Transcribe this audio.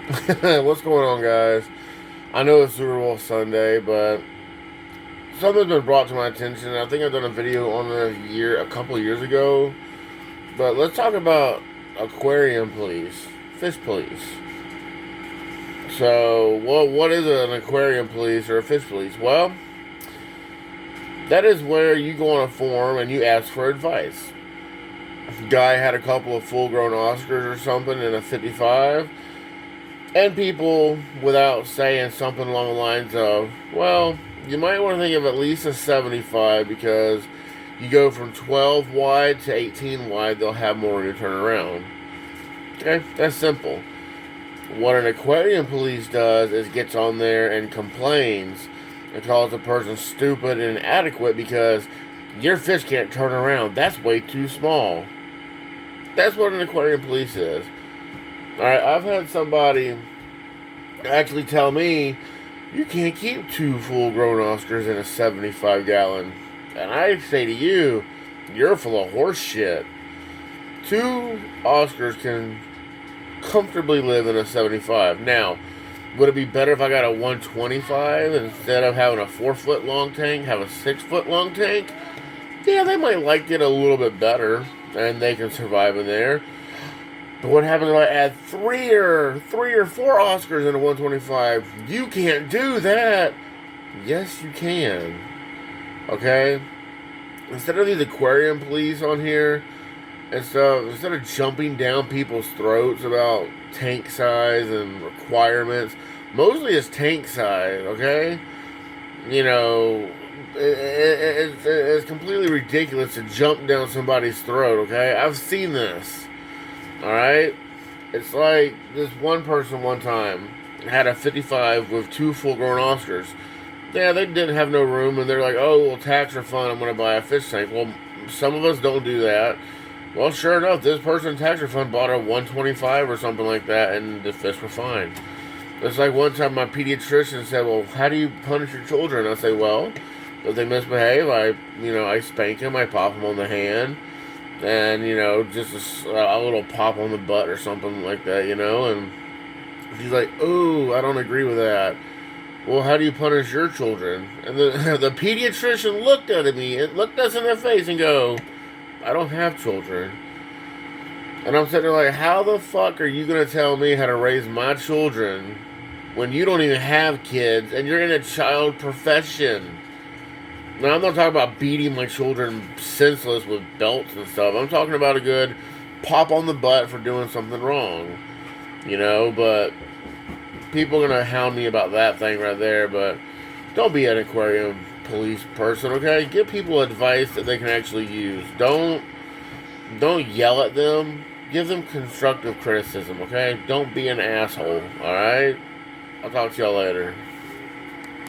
What's going on, guys? I know it's Super Bowl Sunday, but something's been brought to my attention. I think I've done a video on it a couple of years ago. But let's talk about aquarium police, fish police. So, what is an aquarium police or a fish police? Well, that is where you go on a form and you ask for advice. Guy had a couple of full-grown Oscars or something in a 55. And people, without saying something along the lines of, well, you might want to think of at least a 75 because you go from 12 wide to 18 wide, they'll have more to turn around. Okay, that's simple. What an aquarium police does is gets on there and complains and calls a person stupid and inadequate because your fish can't turn around. That's way too small. That's what an aquarium police is. Alright, I've had somebody actually tell me you can't keep two full grown Oscars in a 75 gallon. And I say to you, you're full of horse shit. Two Oscars can comfortably live in a 75. Now, would it be better if I got a 125 instead of having a 4 foot long tank, have a 6 foot long tank? Yeah, they might like it a little bit better and they can survive in there. But what happens if I add three or four Oscars in a 125? You can't do that. Yes, you can. Okay? Instead of these aquarium police on here and stuff, instead of jumping down people's throats about tank size and requirements, mostly it's tank size, okay? You know, it's completely ridiculous to jump down somebody's throat, okay? I've seen this. Alright? It's like this one person one time had a 55 with two full grown Oscars. Yeah, they didn't have no room, and they're like, oh, well, tax refund, I'm going to buy a fish tank. Well, some of us don't do that. Well, sure enough, this person tax refund bought a 125 or something like that, and the fish were fine. It's like one time my pediatrician said, well, how do you punish your children? I say, well, if they misbehave, I spank them, I pop them on the hand. And, just a little pop on the butt or something like that, and she's like, oh, I don't agree with that. Well, how do you punish your children? And the pediatrician looked at me and looked us in the face and go, I don't have children. And I'm sitting there like, how the fuck are you going to tell me how to raise my children when you don't even have kids and you're in a child profession? Now, I'm not talking about beating my children senseless with belts and stuff. I'm talking about a good pop on the butt for doing something wrong. But people are going to hound me about that thing right there. But don't be an aquarium police person, okay? Give people advice that they can actually use. Don't yell at them. Give them constructive criticism, okay? Don't be an asshole, alright? I'll talk to y'all later.